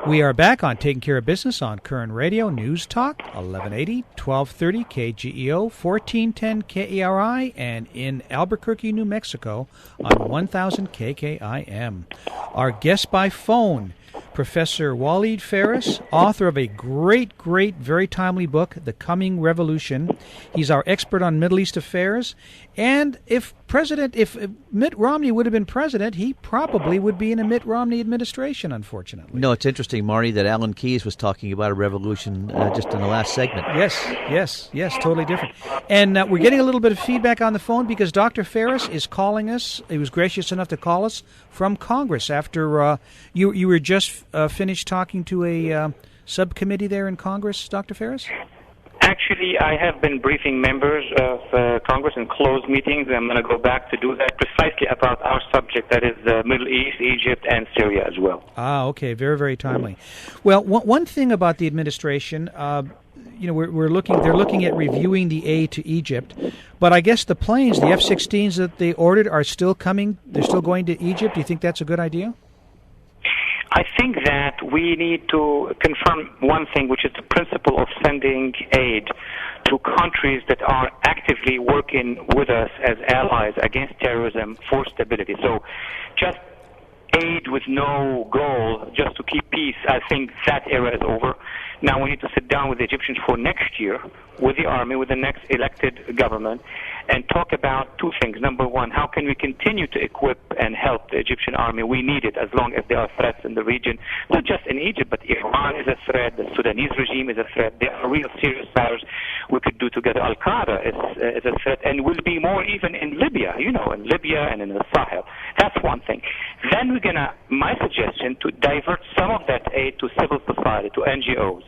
We are back on Taking Care of Business on Koerner Radio, News Talk, 1180, 1230 KGEO, 1410 KERI, and in Albuquerque, New Mexico on 1000 KKIM. Our guest by phone, Professor Walid Phares, author of a great, very timely book, The Coming Revolution. He's our expert on Middle East affairs. And if Mitt Romney would have been president, he probably would be in a Mitt Romney administration, unfortunately. No, it's interesting, Marty, that Alan Keyes was talking about a revolution just in the last segment. Yes, totally different. And we're getting a little bit of feedback on the phone because Dr. Phares is calling us. He was gracious enough to call us from Congress after you were just finished talking to a subcommittee there in Congress, Dr. Phares? Actually, I have been briefing members of Congress in closed meetings. I'm going to go back to do that precisely about our subject, that is the Middle East, Egypt, and Syria as well. Ah, okay, very, very timely. Well, one thing about the administration, they're looking at reviewing the aid to Egypt, but I guess the planes, the F-16s that they ordered, are still coming. They're still going to Egypt. Do you think that's a good idea? I think that we need to confirm one thing, which is the principle of sending aid to countries that are actively working with us as allies against terrorism for stability. So just aid with no goal, just to keep peace, I think that era is over. Now we need to sit down with the Egyptians for next year, with the army, with the next elected government, and talk about two things. Number one, how can we continue to equip and help the Egyptian army? We need it as long as there are threats in the region, not just in Egypt, but Iran is a threat, the Sudanese regime is a threat. There are real serious matters we could do together. Al-Qaeda is a threat, and will be more even in Libya, in Libya and in the Sahel. That's one thing. Then my suggestion, to divert some of that aid to civil society, to NGOs,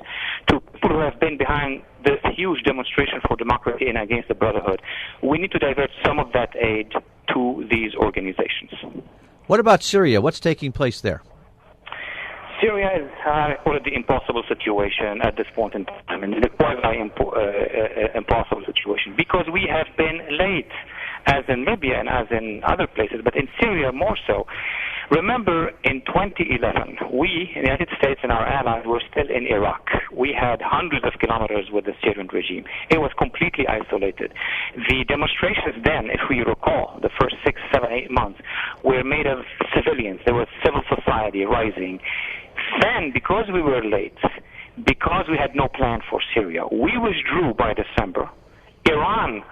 to people who have been behind this huge demonstration for democracy and against the Brotherhood. We need to divert some of that aid to these organizations. What about Syria? What's taking place there? Syria is the impossible situation at this point in time, and it's quite an impossible situation because we have been late, as in Libya and as in other places, but in Syria more so. Remember, in 2011, we, in the United States and our allies, were still in Iraq. We had hundreds of kilometers with the Syrian regime. It was completely isolated. The demonstrations then, if we recall, the first 6, 7, 8 months, were made of civilians. There was civil society rising. Then, because we were late, because we had no plan for Syria, we withdrew by December. Iran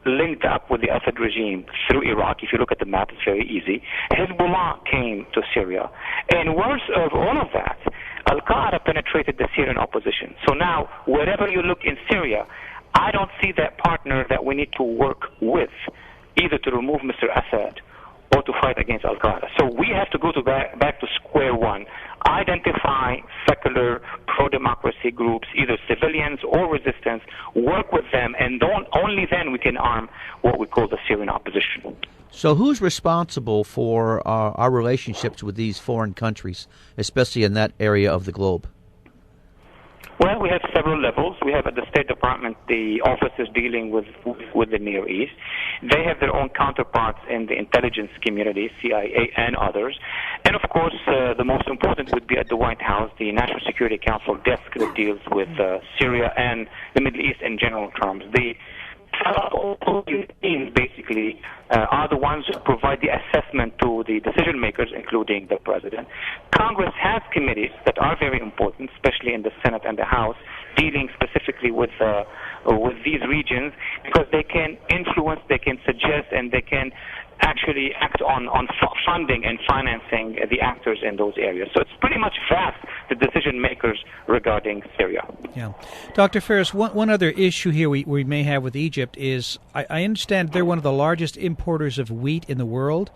linked up with the Assad regime through Iraq. If you look at the map, it's very easy. Hezbollah came to Syria. And worse of all of that, Al-Qaeda penetrated the Syrian opposition. So now, wherever you look in Syria, I don't see that partner that we need to work with, either to remove Mr. Assad or to fight against Al-Qaeda. So we have to go back to square one. Identify secular pro-democracy groups, either civilians or resistance, work with them, and only then we can arm what we call the Syrian opposition. So who's responsible for our relationships with these foreign countries, especially in that area of the globe? Well, we have several levels. We have at the State Department the officers dealing with the Near East. They have their own counterparts in the intelligence community, CIA and others. And, of course, the most important would be at the White House, the National Security Council desk that deals with Syria and the Middle East in general terms. The teams basically are the ones who provide the assessment to the decision makers, including the president. Congress has committees that are very important, especially in the Senate and the House, dealing specifically with these regions, because they can influence, they can suggest, and they can actually act on funding and financing the actors in those areas. So it's pretty much vast, the decision makers regarding Syria. Yeah. Dr. Phares, one other issue here we may have with Egypt is I understand they're one of the largest importers of wheat in the world,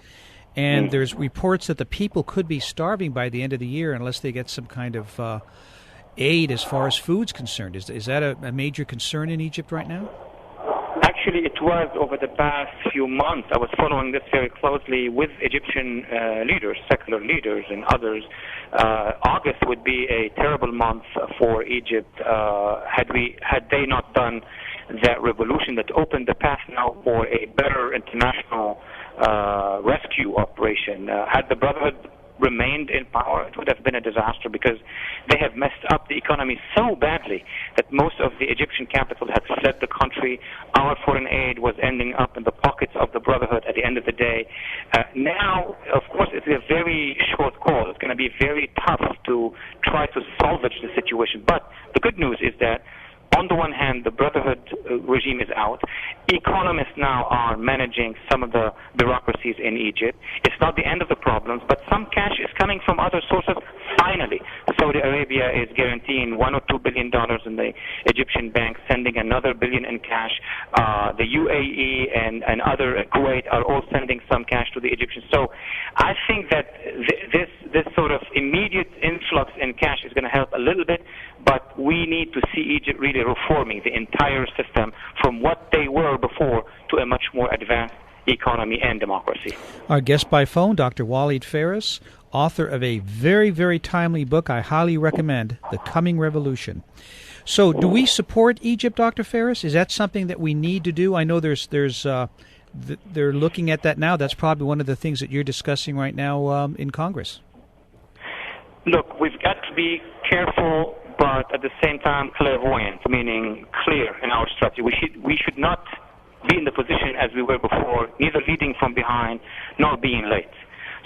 and there's reports that the people could be starving by the end of the year unless they get some kind of aid as far as food's concerned. Is that a major concern in Egypt right now? Actually, it was over the past few months. I was following this very closely with Egyptian leaders, secular leaders, and others. August would be a terrible month for Egypt had they not done that revolution that opened the path now for a better international rescue operation. Had the Brotherhood remained in power, it would have been a disaster because they have messed up the economy so badly that most of the Egyptian capital had fled the country. Our foreign aid was ending up in the pockets of the Brotherhood at the end of the day. Now, of course, it's a very short call. It's going to be very tough to try to salvage the situation. But the good news is that on the one hand, the Brotherhood regime is out. Economists now are managing some of the bureaucracies in Egypt. It's not the end of the problems, but some cash is coming from other sources. Finally, Saudi Arabia is guaranteeing $1 or $2 billion in the Egyptian bank, sending another billion in cash. The UAE and other Kuwait are all sending some cash to the Egyptians. So I think that this sort of immediate influx in cash is going to help a little bit, but we need to see Egypt really reforming the entire system from what they were before to a much more advanced economy and democracy. Our guest by phone, Dr. Walid Phares, author of a very, very timely book I highly recommend, The Coming Revolution. So do we support Egypt, Dr. Phares? Is that something that we need to do? I know they're looking at that now. That's probably one of the things that you're discussing right now in Congress. Look, we've got to be careful, but at the same time clairvoyant, meaning clear in our strategy. We should not be in the position as we were before, neither leading from behind nor being late.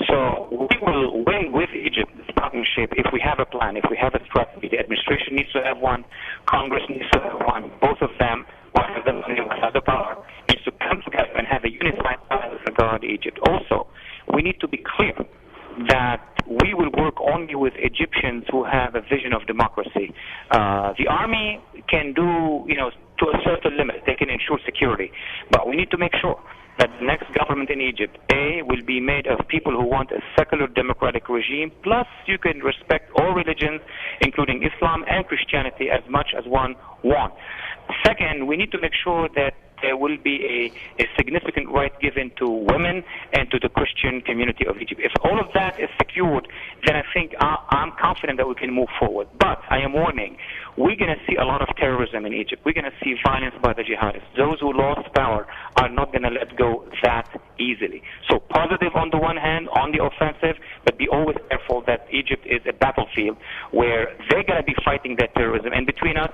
So we will win with Egypt this partnership if we have a plan, if we have a strategy. The administration needs to have one, Congress needs to have one, both of them, one of them and one have the power, needs to come together and have a unified plan with regard to Egypt. Also, we need to be clear that we will work only with Egyptians who have a vision of democracy. The army can do, to a certain limit. They can ensure security. But we need to make sure that the next government in Egypt, will be made of people who want a secular democratic regime, plus you can respect all religions, including Islam and Christianity, as much as one wants. Second, we need to make sure that there will be a significant right given to women and to the Christian community of Egypt. If all of that is secured, then I think I'm confident that we can move forward. But I am warning, we're going to see a lot of terrorism in Egypt. We're going to see violence by the jihadists. Those who lost power are not going to let go that easily. So positive on the one hand, on the offensive, but be always careful that Egypt is a battlefield where they're going to be fighting that terrorism. And between us,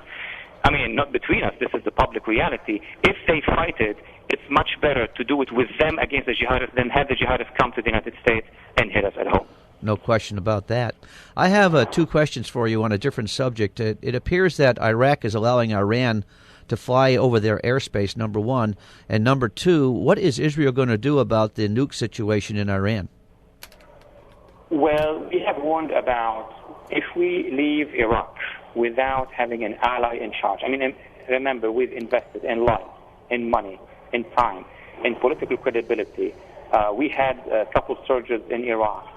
not between us, this is the public reality. If they fight it, it's much better to do it with them against the jihadists than have the jihadists come to the United States and hit us at home. No question about that. I have two questions for you on a different subject. It appears that Iraq is allowing Iran to fly over their airspace, number one. And number two, what is Israel going to do about the nuke situation in Iran? Well, we have warned about if we leave Iraq without having an ally in charge. Remember, we've invested in life, in money, in time, in political credibility. We had a couple of surges in Iraq.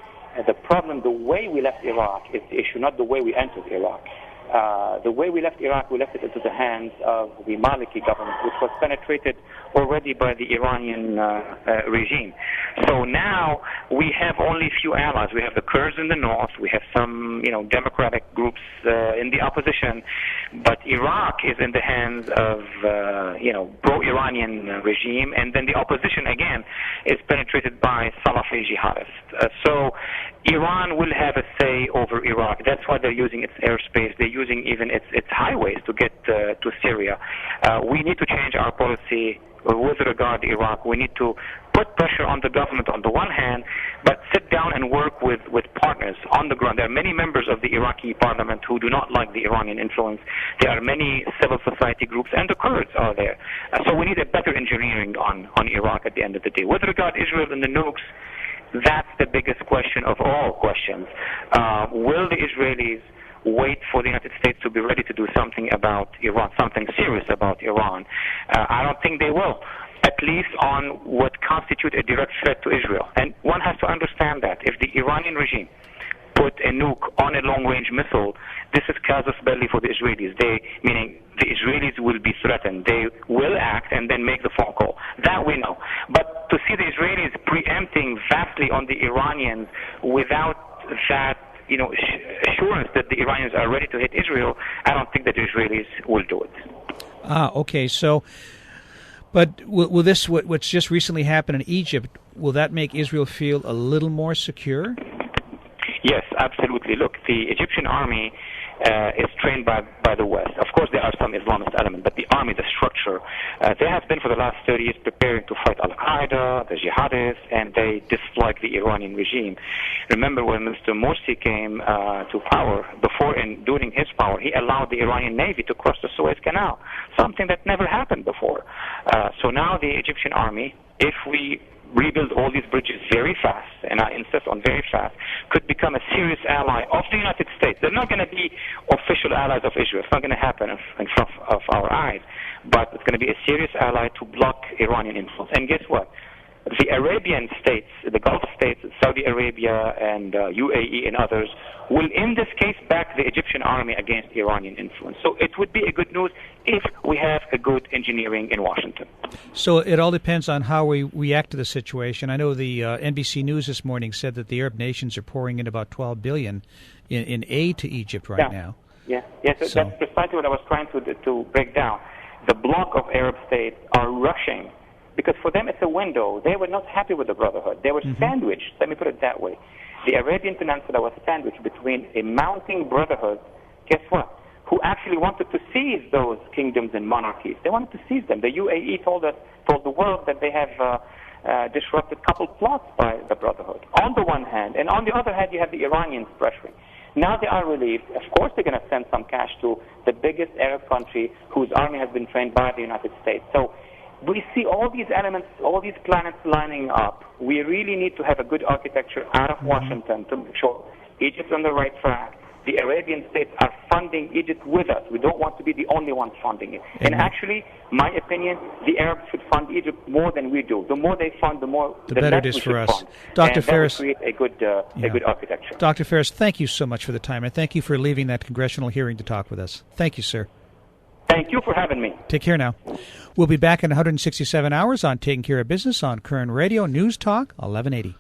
The problem, the way we left Iraq is the issue, not the way we entered Iraq. The way we left Iraq, we left it into the hands of the Maliki government, which was penetrated already by the Iranian regime. So now we have only a few allies. We have the Kurds in the north. We have some, democratic groups in the opposition. But Iraq is in the hands of, pro-Iranian regime. And then the opposition, again, is penetrated by Salafi jihadists. So Iran will have a say over Iraq. That's why they're using its airspace. They're using even its highways to get to Syria. We need to change our policy with regard to Iraq. We need to put pressure on the government on the one hand, but sit down and work with partners on the ground. There are many members of the Iraqi parliament who do not like the Iranian influence. There are many civil society groups, and the Kurds are there. So we need a better engineering on Iraq at the end of the day. With regard to Israel and the nukes, that's the biggest question of all questions. Will the Israelis wait for the United States to be ready to do something about Iran, something serious about Iran? I don't think they will, at least on what constitutes a direct threat to Israel. And one has to understand that if the Iranian regime put a nuke on a long-range missile, this is casus belli for the Israelis. Meaning the Israelis will be threatened. They will act and then make the phone call. That we know. But to see the Israelis preempting vastly on the Iranians without that assurance that the Iranians are ready to hit Israel, I don't think that the Israelis will do it. Okay. So, but will this, what's just recently happened in Egypt, will that make Israel feel a little more secure? absolutely. Look, the Egyptian army is trained by the West. Of course, there are some Islamist elements, but the army, the structure, they have been for the last 30 years preparing to fight Al-Qaeda, the jihadists, and they dislike the Iranian regime. Remember when Mr. Morsi came to power, before and during his power, he allowed the Iranian Navy to cross the Suez Canal, something that never happened before. So now the Egyptian army, if we rebuild all these bridges very fast, and I insist on very fast, could become a serious ally of the United States. They're not going to be official allies of Israel. It's not going to happen in front of our eyes, but it's going to be a serious ally to block Iranian influence. And guess what? The Arabian states, the Gulf states, Saudi Arabia and UAE and others, will in this case back the Egyptian army against Iranian influence. So it would be a good news if we have a good engineering in Washington. So it all depends on how we react to the situation. I know the NBC News this morning said that the Arab nations are pouring in about $12 billion in aid to Egypt right now. Yes, so that's precisely what I was trying to break down. The bloc of Arab states are rushing, because for them it's a window. They were not happy with the Brotherhood. They were sandwiched, let me put it that way. The Arabian Peninsula was sandwiched between a mounting Brotherhood, guess what, who actually wanted to seize those kingdoms and monarchies. They wanted to seize them. The UAE told the world that they have disrupted a couple plots by the Brotherhood, on the one hand. And on the other hand, you have the Iranians pressuring. Now they are relieved. Of course they're going to send some cash to the biggest Arab country whose army has been trained by the United States. So we see all these elements, all these planets lining up. We really need to have a good architecture out of Washington to make sure Egypt's on the right track. The Arabian states are funding Egypt with us. We don't want to be the only ones funding it. And actually, my opinion, the Arabs should fund Egypt more than we do. The more they fund, the better it is for us. Fund. Dr. And Phares, that would create a good architecture. Dr. Phares, thank you so much for the time, and thank you for leaving that congressional hearing to talk with us. Thank you, sir. Thank you for having me. Take care now. We'll be back in 167 hours on Taking Care of Business on Koerner Radio News Talk 1180.